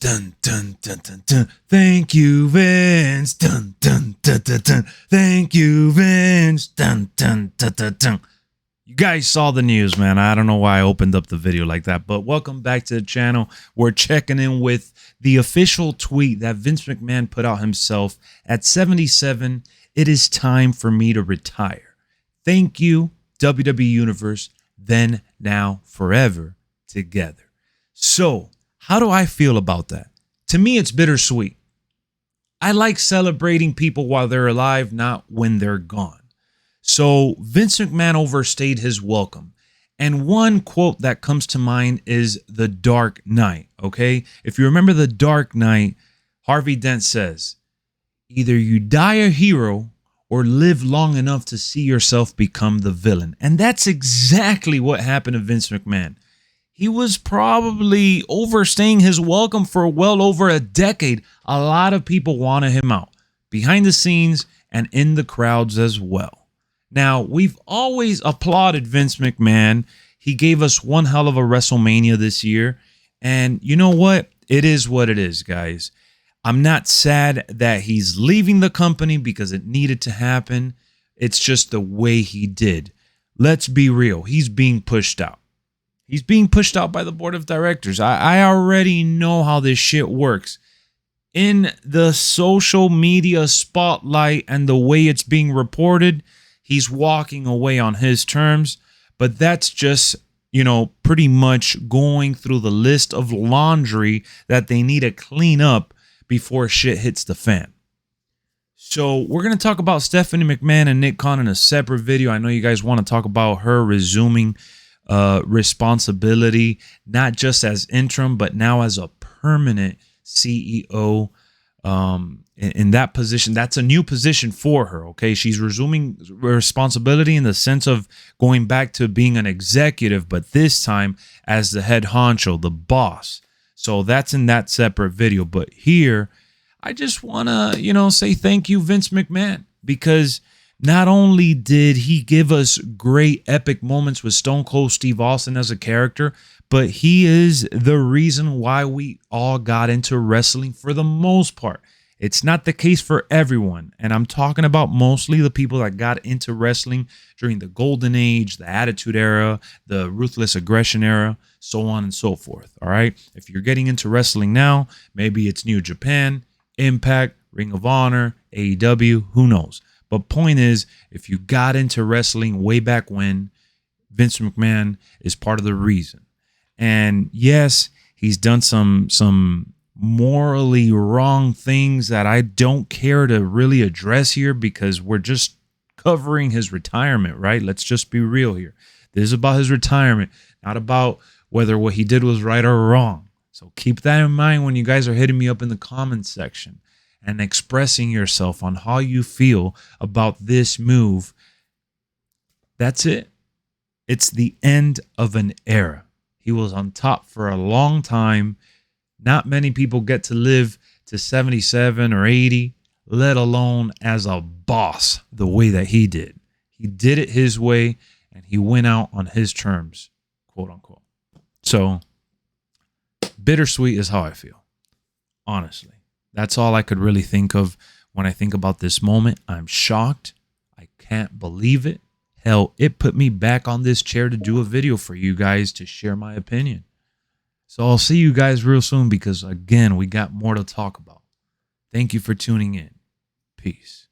Dun, dun, dun, dun, dun. Thank you, Vince. Dun, dun, dun, dun, dun. Thank you, Vince. Dun, dun, dun, dun, dun. You guys saw the news, man. I don't know why I opened up the video like that, but welcome back to the channel. We're checking in with the official tweet that Vince McMahon put out himself. At 77, it is time for me to retire. Thank you, WWE Universe, then, now, forever, together. So, how do I feel about that? To me, it's bittersweet. I like celebrating people while they're alive, not when they're gone. So Vince McMahon overstayed his welcome. And one quote that comes to mind is The Dark Knight, okay? If you remember The Dark Knight, Harvey Dent says, either you die a hero or live long enough to see yourself become the villain. And that's exactly what happened to Vince McMahon. He was probably overstaying his welcome for well over a decade. A lot of people wanted him out, behind the scenes and in the crowds as well. Now, we've always applauded Vince McMahon. He gave us one hell of a WrestleMania this year. And you know what? It is what it is, guys. I'm not sad that he's leaving the company because it needed to happen. It's just the way he did. Let's be real. He's being pushed out. He's being pushed out by the board of directors. I already know how this shit works. In the social media spotlight and the way it's being reported, he's walking away on his terms. But that's just, pretty much going through the list of laundry that they need to clean up before shit hits the fan. So we're going to talk about Stephanie McMahon and Nick Khan in a separate video. I know you guys want to talk about her resuming responsibility, not just as interim, but now as a permanent CEO in that position. That's a new position for her, okay? She's resuming responsibility in the sense of going back to being an executive, but this time as the head honcho, the boss. So that's in that separate video. But here, I just want to, say thank you, Vince McMahon, because not only did he give us great epic moments with Stone Cold Steve Austin as a character, but he is the reason why we all got into wrestling for the most part. It's not the case for everyone, and I'm talking about mostly the people that got into wrestling during the Golden Age, the Attitude Era, the Ruthless Aggression Era, so on and so forth, all right? If you're getting into wrestling now, maybe it's New Japan, Impact, Ring of Honor, AEW, who knows? But point is, if you got into wrestling way back when, Vince McMahon is part of the reason. And yes, he's done some morally wrong things that I don't care to really address here because we're just covering his retirement, right? Let's just be real here. This is about his retirement, not about whether what he did was right or wrong. So keep that in mind when you guys are hitting me up in the comments section and expressing yourself on how you feel about this move. That's it. It's the end of an era. He was on top for a long time. Not many people get to live to 77 or 80, let alone as a boss the way that he did. He did it his way, and he went out on his terms, quote unquote. So, bittersweet is how I feel, honestly. That's all I could really think of when I think about this moment. I'm shocked. I can't believe it. Hell, it put me back on this chair to do a video for you guys to share my opinion. So I'll see you guys real soon because, again, we got more to talk about. Thank you for tuning in. Peace.